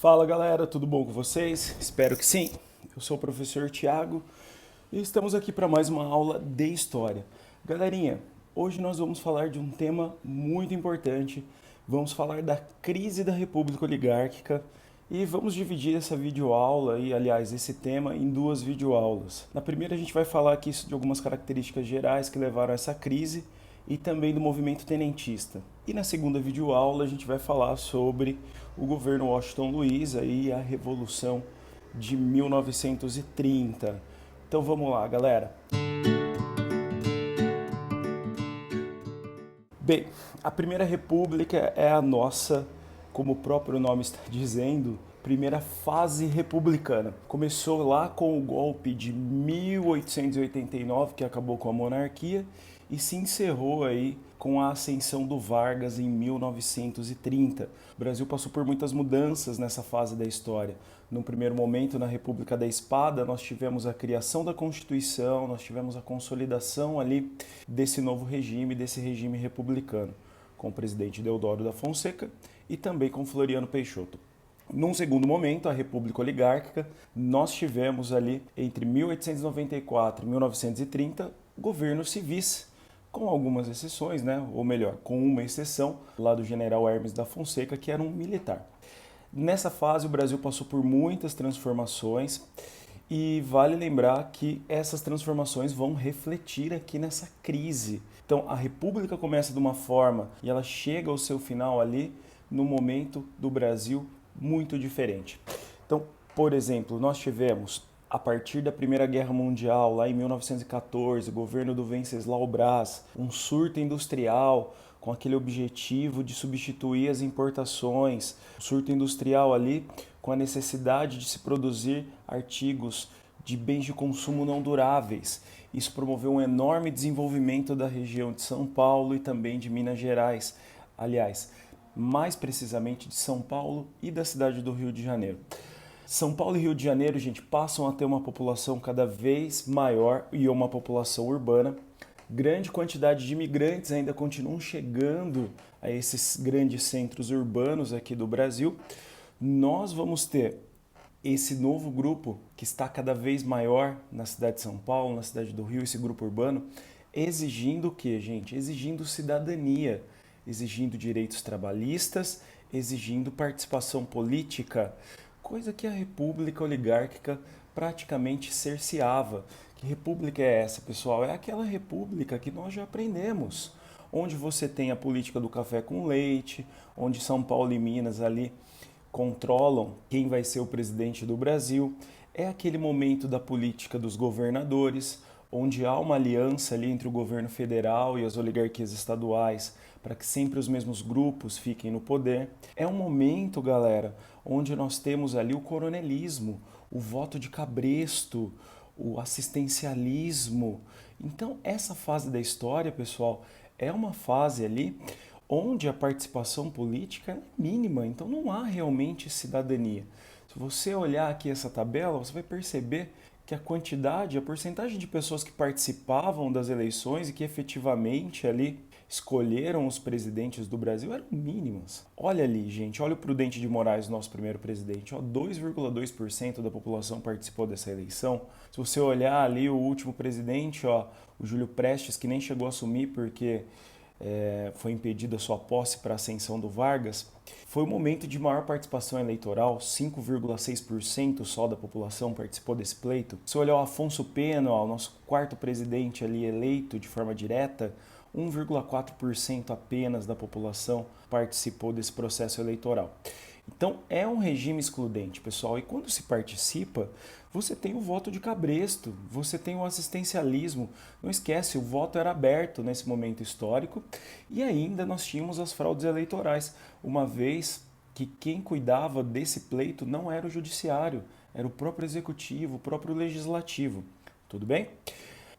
Fala galera, tudo bom com vocês? Espero que sim. Eu sou o professor Tiago e estamos aqui para mais uma aula de história. Galerinha, hoje nós vamos falar de um tema muito importante. Vamos falar da crise da República Oligárquica e vamos dividir essa videoaula e, aliás, esse tema em duas videoaulas. Na primeira a gente vai falar aqui de algumas características gerais que levaram a essa crise e também do movimento tenentista. E na segunda videoaula a gente vai falar sobre o governo Washington Luiz e a Revolução de 1930. Então vamos lá, galera. Bem, a Primeira República é a nossa, como o próprio nome está dizendo, primeira fase republicana. Começou lá com o golpe de 1889, que acabou com a monarquia, e se encerrou aí com a ascensão do Vargas em 1930. O Brasil passou por muitas mudanças nessa fase da história. No primeiro momento, na República da Espada, nós tivemos a criação da Constituição, nós tivemos a consolidação ali desse novo regime, desse regime republicano, com o presidente Deodoro da Fonseca e também com Floriano Peixoto. Num segundo momento, a República Oligárquica, nós tivemos ali entre 1894 e 1930 governos civis, com algumas exceções, né? Ou melhor, com uma exceção, lá do general Hermes da Fonseca, que era um militar. Nessa fase, o Brasil passou por muitas transformações e vale lembrar que essas transformações vão refletir aqui nessa crise. Então, a República começa de uma forma e ela chega ao seu final ali no momento do Brasil muito diferente. Então, por exemplo, nós tivemos a partir da Primeira Guerra Mundial, lá em 1914, governo do Venceslau Braz, um surto industrial com aquele objetivo de substituir as importações, o surto industrial ali com a necessidade de se produzir artigos de bens de consumo não duráveis. Isso promoveu um enorme desenvolvimento da região de São Paulo e também de Minas Gerais. Aliás, mais precisamente de São Paulo e da cidade do Rio de Janeiro. São Paulo e Rio de Janeiro, gente, passam a ter uma população cada vez maior e uma população urbana. Grande quantidade de imigrantes ainda continuam chegando a esses grandes centros urbanos aqui do Brasil. Nós vamos ter esse novo grupo que está cada vez maior na cidade de São Paulo, na cidade do Rio, esse grupo urbano, exigindo o quê, gente? Exigindo cidadania, exigindo direitos trabalhistas, exigindo participação política, coisa que a República Oligárquica praticamente cerceava. Que república é essa, pessoal? É aquela república que nós já aprendemos, onde você tem a política do café com leite, onde São Paulo e Minas ali controlam quem vai ser o presidente do Brasil. É aquele momento da política dos governadores, onde há uma aliança ali entre o governo federal e as oligarquias estaduais para que sempre os mesmos grupos fiquem no poder. É um momento, galera, onde nós temos ali o coronelismo, o voto de cabresto, o assistencialismo. Então, essa fase da história, pessoal, é uma fase ali onde a participação política é mínima, então não há realmente cidadania. Se você olhar aqui essa tabela, você vai perceber que a quantidade, a porcentagem de pessoas que participavam das eleições e que efetivamente ali escolheram os presidentes do Brasil eram mínimas. Olha ali, gente, olha o Prudente de Moraes, nosso primeiro presidente, 2,2% da população participou dessa eleição. Se você olhar ali o último presidente, o Júlio Prestes, que nem chegou a assumir porque foi impedida a sua posse para a ascensão do Vargas, foi o momento de maior participação eleitoral, 5,6% só da população participou desse pleito. Se olhar o Afonso Pena, o nosso quarto presidente ali eleito de forma direta, 1,4% apenas da população participou desse processo eleitoral. Então é um regime excludente, pessoal, e quando se participa, você tem o voto de cabresto, você tem o assistencialismo. Não esquece, o voto era aberto nesse momento histórico e ainda nós tínhamos as fraudes eleitorais, uma vez que quem cuidava desse pleito não era o judiciário, era o próprio executivo, o próprio legislativo. Tudo bem?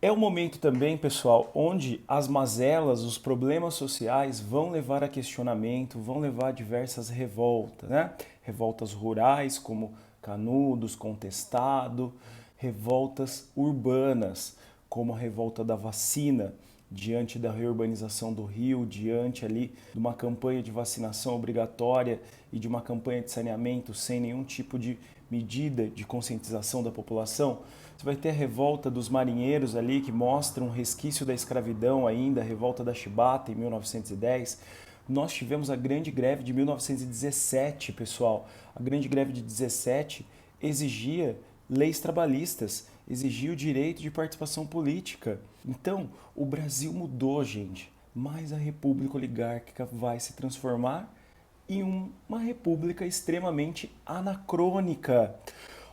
É um momento também, pessoal, onde as mazelas, os problemas sociais vão levar a questionamento, vão levar a diversas revoltas, né? Revoltas rurais, como Canudos, Contestado, revoltas urbanas, como a revolta da vacina, diante da reurbanização do Rio, diante ali de uma campanha de vacinação obrigatória e de uma campanha de saneamento sem nenhum tipo de medida de conscientização da população. Você vai ter a revolta dos marinheiros ali, que mostra um resquício da escravidão ainda, a revolta da Chibata em 1910. Nós tivemos a grande greve de 1917, pessoal. A grande greve de 17 exigia leis trabalhistas, exigia o direito de participação política. Então, o Brasil mudou, gente, mas a República Oligárquica vai se transformar em uma república extremamente anacrônica.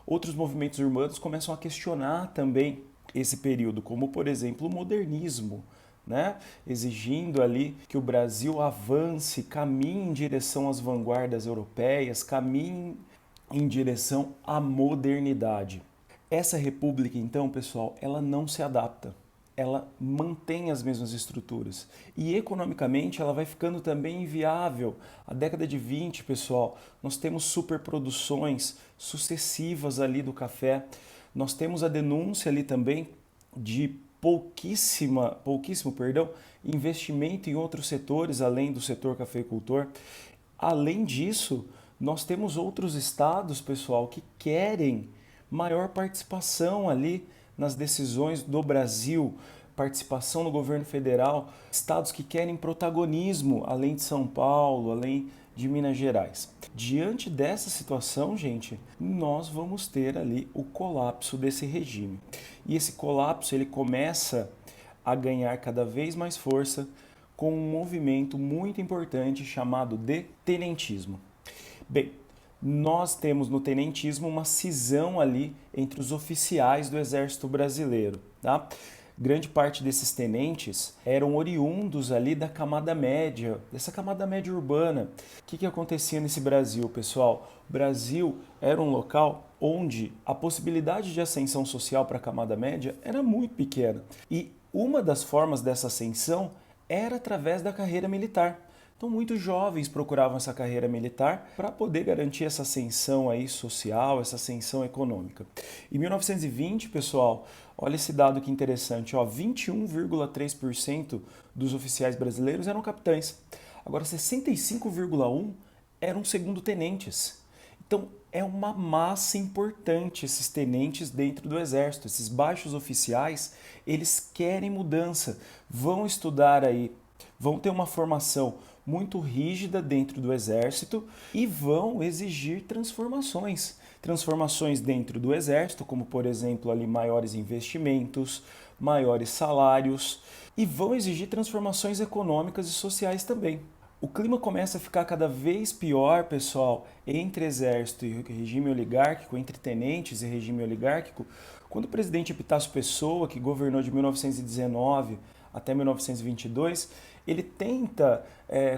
Outros movimentos urbanos começam a questionar também esse período, como, por exemplo, o modernismo, né? Exigindo ali que o Brasil avance, caminhe em direção às vanguardas europeias, caminhe em direção à modernidade. Essa república, então, pessoal, ela não se adapta. Ela mantém as mesmas estruturas. E economicamente ela vai ficando também inviável. A década de 20, pessoal, nós temos superproduções sucessivas ali do café. Nós temos a denúncia ali também de pouquíssimo investimento em outros setores, além do setor cafeicultor. Além disso, nós temos outros estados, pessoal, que querem maior participação ali nas decisões do Brasil, participação no governo federal, estados que querem protagonismo, além de São Paulo, além de Minas Gerais. Diante dessa situação, gente, nós vamos ter ali o colapso desse regime. E esse colapso ele começa a ganhar cada vez mais força com um movimento muito importante chamado de tenentismo. Bem, nós temos no tenentismo uma cisão ali entre os oficiais do Exército Brasileiro, tá? Grande parte desses tenentes eram oriundos ali da camada média, dessa camada média urbana. O que acontecia nesse Brasil, pessoal? O Brasil era um local onde a possibilidade de ascensão social para a camada média era muito pequena. E uma das formas dessa ascensão era através da carreira militar. Então, muitos jovens procuravam essa carreira militar para poder garantir essa ascensão aí social, essa ascensão econômica. Em 1920, pessoal, olha esse dado que interessante, 21,3% dos oficiais brasileiros eram capitães. Agora, 65,1% eram segundo-tenentes. Então, é uma massa importante esses tenentes dentro do Exército. Esses baixos oficiais, eles querem mudança, vão estudar aí, vão ter uma formação muito rígida dentro do Exército e vão exigir transformações. Transformações dentro do Exército, como por exemplo ali maiores investimentos, maiores salários, e vão exigir transformações econômicas e sociais também. O clima começa a ficar cada vez pior, pessoal, entre exército e regime oligárquico, entre tenentes e regime oligárquico, quando o presidente Epitácio Pessoa, que governou de 1919 até 1922, ele tenta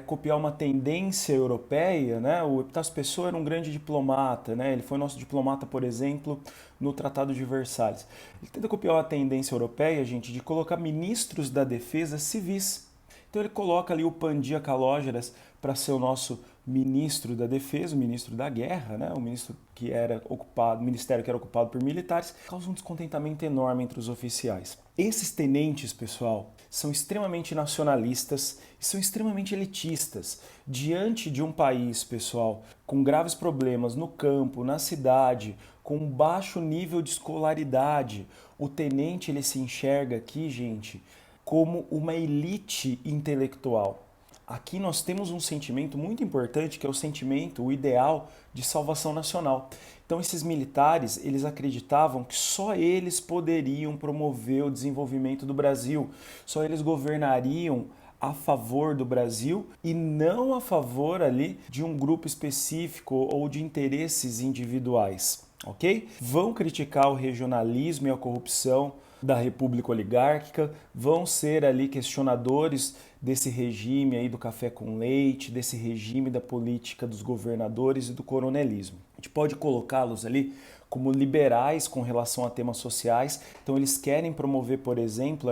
copiar uma tendência europeia, né? O Epitácio Pessoa era um grande diplomata, né? Ele foi nosso diplomata, por exemplo, no Tratado de Versalhes. Ele tenta copiar uma tendência europeia, gente, de colocar ministros da defesa civis. Então ele coloca ali o Pandia Calógeras para ser o nosso ministro da defesa, o ministro da guerra, né? O ministro que era ocupado, o ministério que era ocupado por militares, causa um descontentamento enorme entre os oficiais. Esses tenentes, pessoal, são extremamente nacionalistas e são extremamente elitistas. Diante de um país, pessoal, com graves problemas no campo, na cidade, com um baixo nível de escolaridade, o tenente ele se enxerga aqui, gente, como uma elite intelectual. Aqui nós temos um sentimento muito importante, que é o sentimento, o ideal de salvação nacional. Então esses militares, eles acreditavam que só eles poderiam promover o desenvolvimento do Brasil, só eles governariam a favor do Brasil e não a favor ali de um grupo específico ou de interesses individuais, ok? Vão criticar o regionalismo e a corrupção da República Oligárquica, vão ser ali questionadores desse regime aí do café com leite, desse regime da política dos governadores e do coronelismo. A gente pode colocá-los ali como liberais com relação a temas sociais, então eles querem promover, por exemplo,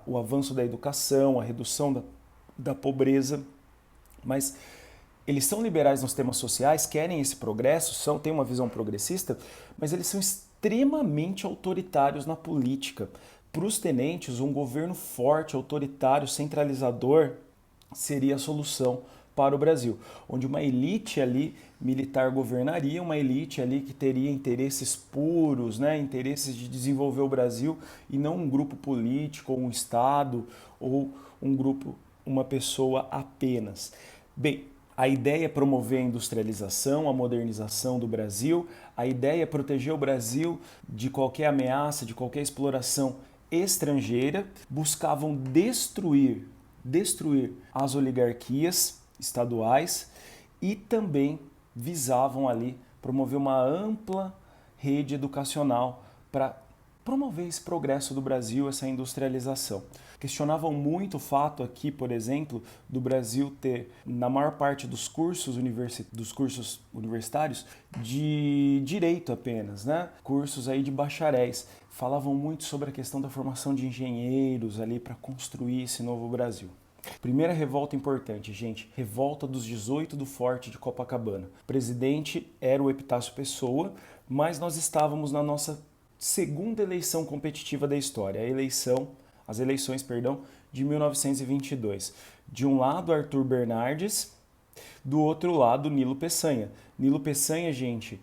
o avanço da educação, a redução da pobreza, mas eles são liberais nos temas sociais, querem esse progresso, têm uma visão progressista, mas eles são extremamente autoritários na política. Para os tenentes, um governo forte, autoritário, centralizador seria a solução para o Brasil, onde uma elite ali militar governaria, uma elite ali que teria interesses puros, né, interesses de desenvolver o Brasil e não um grupo político, ou um Estado, ou um grupo, uma pessoa apenas. Bem, a ideia é promover a industrialização, a modernização do Brasil, a ideia é proteger o Brasil de qualquer ameaça, de qualquer exploração estrangeira, buscavam destruir as oligarquias estaduais e também visavam ali promover uma ampla rede educacional para promover esse progresso do Brasil, essa industrialização. Questionavam muito o fato aqui, por exemplo, do Brasil ter, na maior parte dos cursos universitários, de direito apenas, né? Cursos aí de bacharéis. Falavam muito sobre a questão da formação de engenheiros ali para construir esse novo Brasil. Primeira revolta importante, gente, revolta dos 18 do Forte de Copacabana. O presidente era o Epitácio Pessoa, mas nós estávamos na nossa segunda eleição competitiva da história, as eleições de 1922. De um lado, Arthur Bernardes, do outro lado, Nilo Peçanha. Nilo Peçanha, gente,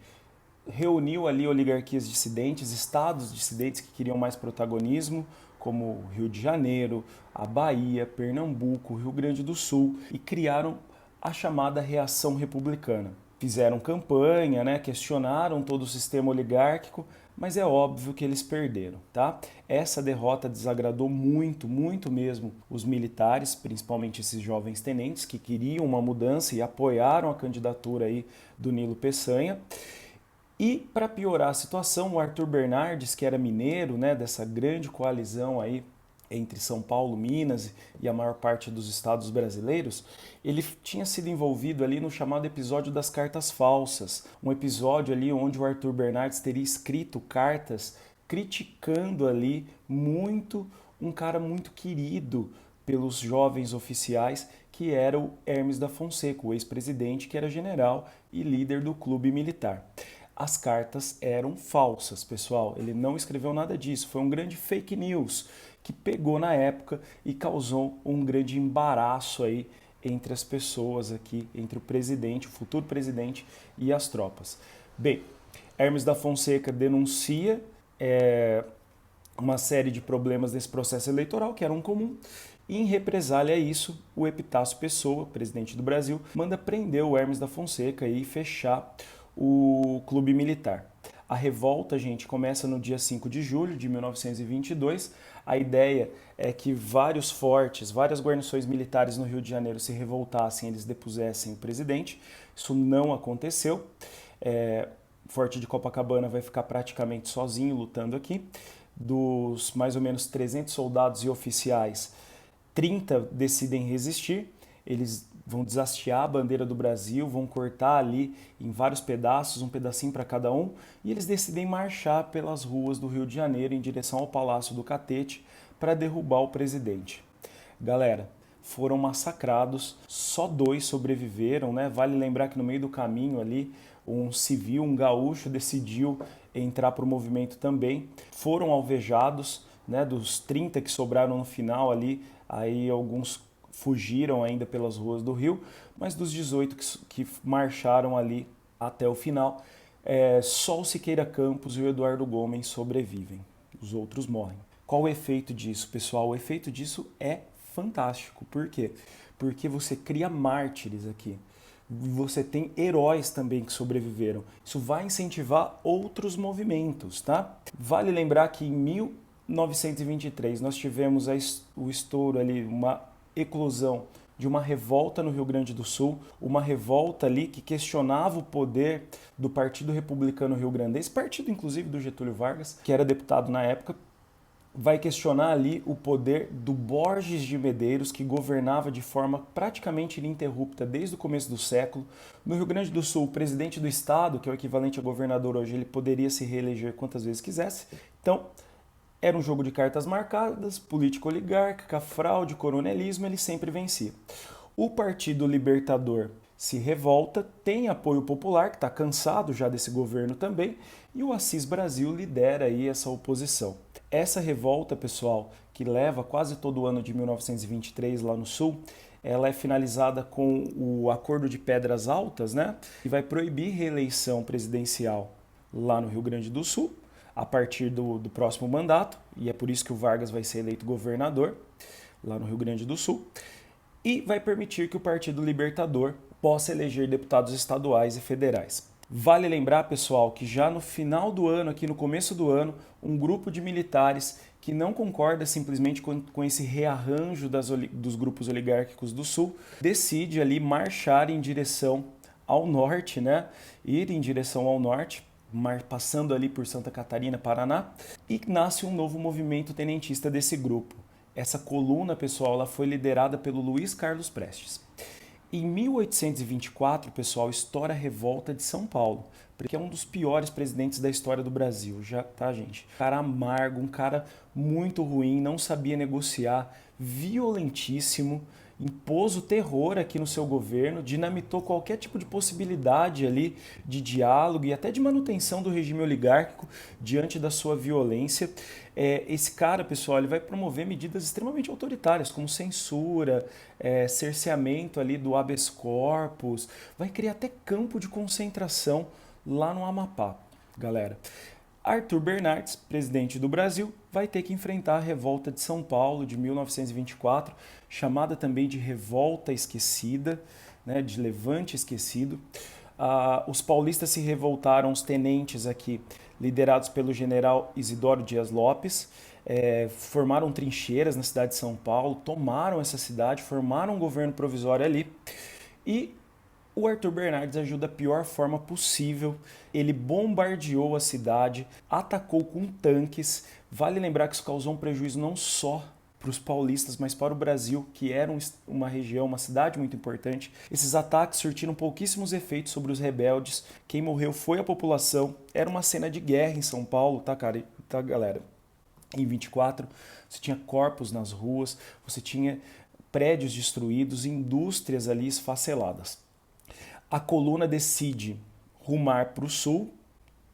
reuniu ali oligarquias dissidentes, estados dissidentes que queriam mais protagonismo, como Rio de Janeiro, a Bahia, Pernambuco, Rio Grande do Sul, e criaram a chamada Reação Republicana. Fizeram campanha, né, questionaram todo o sistema oligárquico, mas é óbvio que eles perderam, tá? Essa derrota desagradou muito, muito mesmo os militares, principalmente esses jovens tenentes que queriam uma mudança e apoiaram a candidatura aí do Nilo Peçanha. E para piorar a situação, o Arthur Bernardes, que era mineiro, né, dessa grande coalizão aí entre São Paulo, Minas e a maior parte dos estados brasileiros, ele tinha sido envolvido ali no chamado episódio das cartas falsas, um episódio ali onde o Arthur Bernardes teria escrito cartas criticando ali muito um cara muito querido pelos jovens oficiais, que era o Hermes da Fonseca, o ex-presidente, que era general e líder do clube militar. As cartas eram falsas, pessoal. Ele não escreveu nada disso. Foi um grande fake news que pegou na época e causou um grande embaraço aí entre as pessoas aqui, entre o presidente, o futuro presidente e as tropas. Bem, Hermes da Fonseca denuncia uma série de problemas desse processo eleitoral que eram comum. E em represália a isso, o Epitácio Pessoa, presidente do Brasil, manda prender o Hermes da Fonseca e fechar o clube militar. A revolta, gente, começa no dia 5 de julho de 1922. A ideia é que vários fortes, várias guarnições militares no Rio de Janeiro se revoltassem, eles depusessem o presidente. Isso não aconteceu. O Forte de Copacabana vai ficar praticamente sozinho lutando aqui. Dos mais ou menos 300 soldados e oficiais, 30 decidem resistir. Eles vão deshastear a bandeira do Brasil, vão cortar ali em vários pedaços, um pedacinho para cada um, e eles decidem marchar pelas ruas do Rio de Janeiro em direção ao Palácio do Catete para derrubar o presidente. Galera, foram massacrados, só 2 sobreviveram, né? Vale lembrar que no meio do caminho ali, um civil, um gaúcho, decidiu entrar para o movimento também. Foram alvejados, né? Dos 30 que sobraram no final ali, aí alguns fugiram ainda pelas ruas do Rio, mas dos 18 que marcharam ali até o final, só o Siqueira Campos e o Eduardo Gomes sobrevivem. Os outros morrem. Qual o efeito disso, pessoal? O efeito disso é fantástico. Por quê? Porque você cria mártires aqui. Você tem heróis também que sobreviveram. Isso vai incentivar outros movimentos, tá? Vale lembrar que em 1923 nós tivemos o estouro ali, uma eclosão de uma revolta no Rio Grande do Sul, uma revolta ali que questionava o poder do Partido Republicano Rio-Grandense, partido inclusive do Getúlio Vargas, que era deputado na época, vai questionar ali o poder do Borges de Medeiros, que governava de forma praticamente ininterrupta desde o começo do século. No Rio Grande do Sul, o presidente do estado, que é o equivalente a governador hoje, ele poderia se reeleger quantas vezes quisesse. Então, era um jogo de cartas marcadas, política oligárquica, fraude, coronelismo, ele sempre vencia. O Partido Libertador se revolta, tem apoio popular, que está cansado já desse governo também, e o Assis Brasil lidera aí essa oposição. Essa revolta, pessoal, que leva quase todo o ano de 1923 lá no Sul, ela é finalizada com o Acordo de Pedras Altas, né? Que vai proibir reeleição presidencial lá no Rio Grande do Sul, a partir do próximo mandato, e é por isso que o Vargas vai ser eleito governador lá no Rio Grande do Sul, e vai permitir que o Partido Libertador possa eleger deputados estaduais e federais. Vale lembrar, pessoal, que já no final do ano, aqui no começo do ano, um grupo de militares que não concorda simplesmente com esse rearranjo dos grupos oligárquicos do Sul, decide ali marchar em direção ao norte, né? Ir em direção ao norte, passando ali por Santa Catarina, Paraná, e nasce um novo movimento tenentista desse grupo. Essa coluna, pessoal, ela foi liderada pelo Luiz Carlos Prestes. Em 1824, pessoal, estoura a revolta de São Paulo, porque é um dos piores presidentes da história do Brasil, já, tá, gente? Um cara amargo, um cara muito ruim, não sabia negociar, violentíssimo, impôs o terror aqui no seu governo, dinamitou qualquer tipo de possibilidade ali de diálogo e até de manutenção do regime oligárquico diante da sua violência. Esse cara, pessoal, ele vai promover medidas extremamente autoritárias, como censura, cerceamento ali do habeas corpus, vai criar até campo de concentração lá no Amapá, galera. Arthur Bernardes, presidente do Brasil, vai ter que enfrentar a revolta de São Paulo de 1924, chamada também de Revolta Esquecida, né, de Levante Esquecido. Os paulistas se revoltaram, os tenentes aqui, liderados pelo general Isidoro Dias Lopes, formaram trincheiras na cidade de São Paulo, tomaram essa cidade, formaram um governo provisório ali e o Arthur Bernardes agiu da pior forma possível. Ele bombardeou a cidade, atacou com tanques. Vale lembrar que isso causou um prejuízo não só para os paulistas, mas para o Brasil, que era uma região, uma cidade muito importante. Esses ataques surtiram pouquíssimos efeitos sobre os rebeldes. Quem morreu foi a população. Era uma cena de guerra em São Paulo, tá, cara? Tá, galera? Em 24, você tinha corpos nas ruas, você tinha prédios destruídos, indústrias ali esfaceladas. A coluna decide rumar para o sul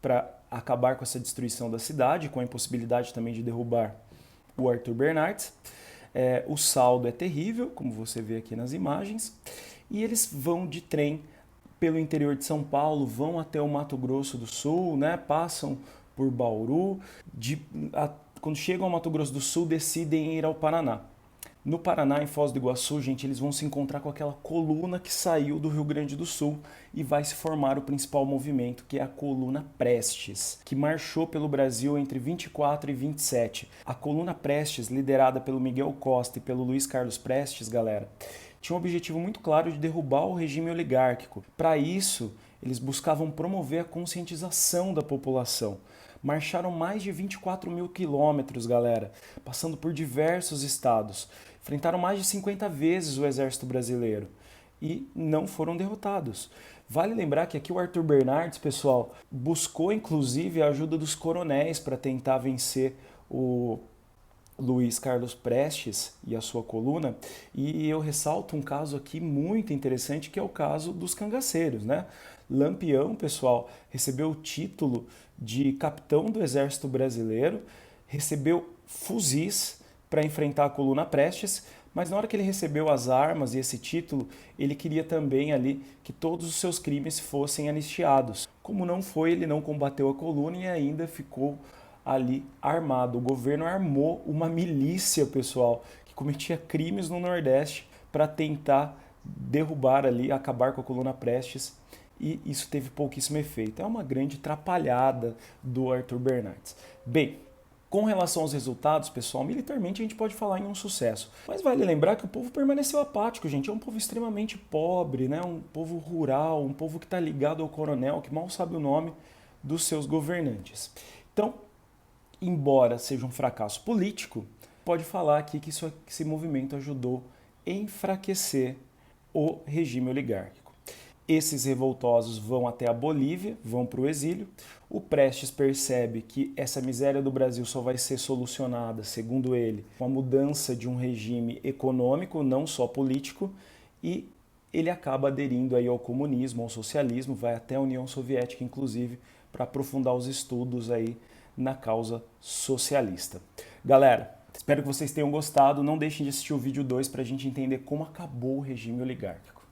para acabar com essa destruição da cidade, com a impossibilidade também de derrubar o Arthur Bernardes. O saldo é terrível, como você vê aqui nas imagens, e eles vão de trem pelo interior de São Paulo, vão até o Mato Grosso do Sul, né? Passam por Bauru, quando chegam ao Mato Grosso do Sul, decidem ir ao Paraná. No Paraná, em Foz do Iguaçu, gente, eles vão se encontrar com aquela coluna que saiu do Rio Grande do Sul e vai se formar o principal movimento, que é a Coluna Prestes, que marchou pelo Brasil entre 24 e 27. A Coluna Prestes, liderada pelo Miguel Costa e pelo Luiz Carlos Prestes, galera, tinha um objetivo muito claro de derrubar o regime oligárquico. Para isso, eles buscavam promover a conscientização da população. Marcharam mais de 24 mil quilômetros, galera, passando por diversos estados. Enfrentaram mais de 50 vezes o exército brasileiro e não foram derrotados. Vale lembrar que aqui o Arthur Bernardes, pessoal, buscou inclusive a ajuda dos coronéis para tentar vencer o Luiz Carlos Prestes e a sua coluna, e eu ressalto um caso aqui muito interessante, que é o caso dos cangaceiros, né? Lampião, pessoal, recebeu o título de capitão do Exército Brasileiro, recebeu fuzis para enfrentar a coluna Prestes, mas na hora que ele recebeu as armas e esse título, ele queria também ali que todos os seus crimes fossem anistiados. Como não foi, ele não combateu a coluna e ainda ficou ali armado. O governo armou uma milícia, pessoal, que cometia crimes no Nordeste para tentar derrubar ali, acabar com a coluna Prestes, e isso teve pouquíssimo efeito. É uma grande atrapalhada do Arthur Bernardes. Bem, com relação aos resultados, pessoal, militarmente a gente pode falar em um sucesso. Mas vale lembrar que o povo permaneceu apático, gente. É um povo extremamente pobre, né? Um povo rural, um povo que está ligado ao coronel, que mal sabe o nome dos seus governantes. Então, embora seja um fracasso político, pode falar aqui que esse movimento ajudou a enfraquecer o regime oligárquico. Esses revoltosos vão até a Bolívia, vão para o exílio. O Prestes percebe que essa miséria do Brasil só vai ser solucionada, segundo ele, com a mudança de um regime econômico, não só político, e ele acaba aderindo aí ao comunismo, ao socialismo, vai até a União Soviética, inclusive, para aprofundar os estudos aí na causa socialista. Galera, espero que vocês tenham gostado. Não deixem de assistir o vídeo 2 para a gente entender como acabou o regime oligárquico.